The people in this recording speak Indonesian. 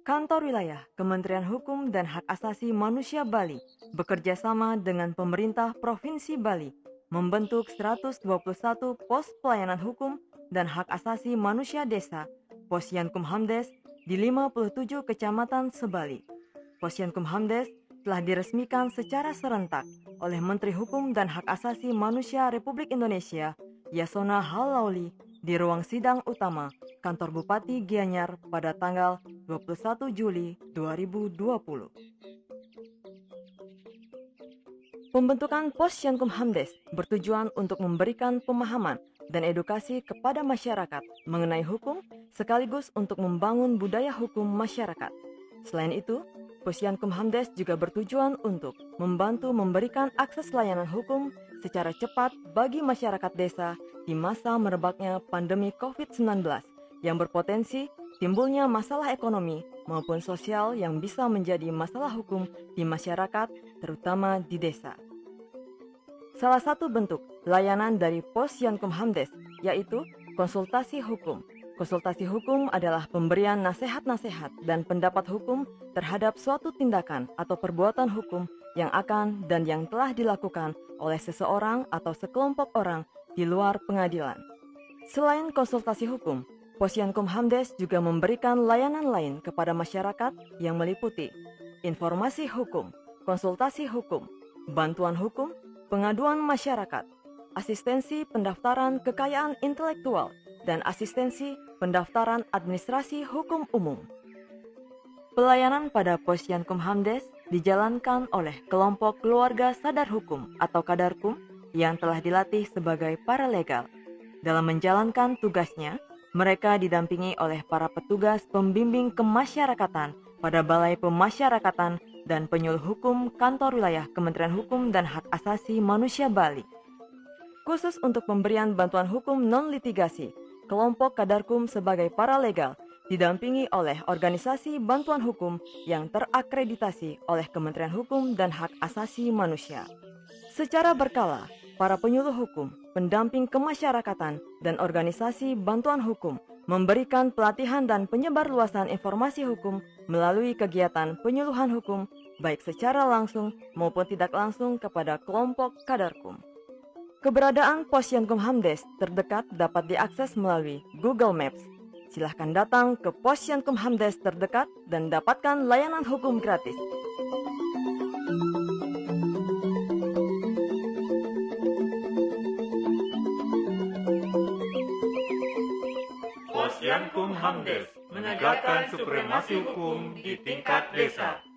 Kantor Wilayah Kementerian Hukum dan Hak Asasi Manusia Bali bekerja sama dengan pemerintah Provinsi Bali membentuk 121 pos pelayanan hukum dan hak asasi manusia desa Posyankumhamdes di 57 kecamatan sebali. Posyankumhamdes telah diresmikan secara serentak oleh Menteri Hukum dan Hak Asasi Manusia Republik Indonesia Yasona Halauli di ruang sidang utama Kantor Bupati Gianyar pada tanggal 21 Juli 2020. Pembentukan Posyankumhamdes bertujuan untuk memberikan pemahaman dan edukasi kepada masyarakat mengenai hukum sekaligus untuk membangun budaya hukum masyarakat. Selain itu, Posyankumhamdes juga bertujuan untuk membantu memberikan akses layanan hukum secara cepat bagi masyarakat desa di masa merebaknya pandemi COVID-19 yang berpotensi timbulnya masalah ekonomi maupun sosial yang bisa menjadi masalah hukum di masyarakat, terutama di desa. Salah satu bentuk layanan dari Posyankumhamdes yaitu konsultasi hukum. Konsultasi hukum adalah pemberian nasihat-nasihat dan pendapat hukum terhadap suatu tindakan atau perbuatan hukum yang akan dan yang telah dilakukan oleh seseorang atau sekelompok orang di luar pengadilan. Selain konsultasi hukum, Posyankumhamdes juga memberikan layanan lain kepada masyarakat yang meliputi informasi hukum, konsultasi hukum, bantuan hukum, pengaduan masyarakat, asistensi pendaftaran kekayaan intelektual, dan asistensi pendaftaran administrasi hukum umum. Pelayanan pada Posyankumhamdes dijalankan oleh kelompok keluarga sadar hukum atau Kadarkum yang telah dilatih sebagai paralegal. Dalam menjalankan tugasnya, mereka didampingi oleh para petugas pembimbing kemasyarakatan pada Balai Pemasyarakatan dan Penyuluh Hukum Kantor Wilayah Kementerian Hukum dan Hak Asasi Manusia Bali. Khusus untuk pemberian bantuan hukum non-litigasi, kelompok Kadarkum sebagai paralegal didampingi oleh organisasi bantuan hukum yang terakreditasi oleh Kementerian Hukum dan Hak Asasi Manusia. Secara berkala, para penyuluh hukum, pendamping kemasyarakatan, dan organisasi bantuan hukum memberikan pelatihan dan penyebarluasan informasi hukum melalui kegiatan penyuluhan hukum, baik secara langsung maupun tidak langsung kepada kelompok Kadarkum. Keberadaan Posyankumhamdes terdekat dapat diakses melalui Google Maps. Silahkan datang ke Posyankumhamdes terdekat dan dapatkan layanan hukum gratis. Posyankumhamdes menegakkan supremasi hukum di tingkat desa.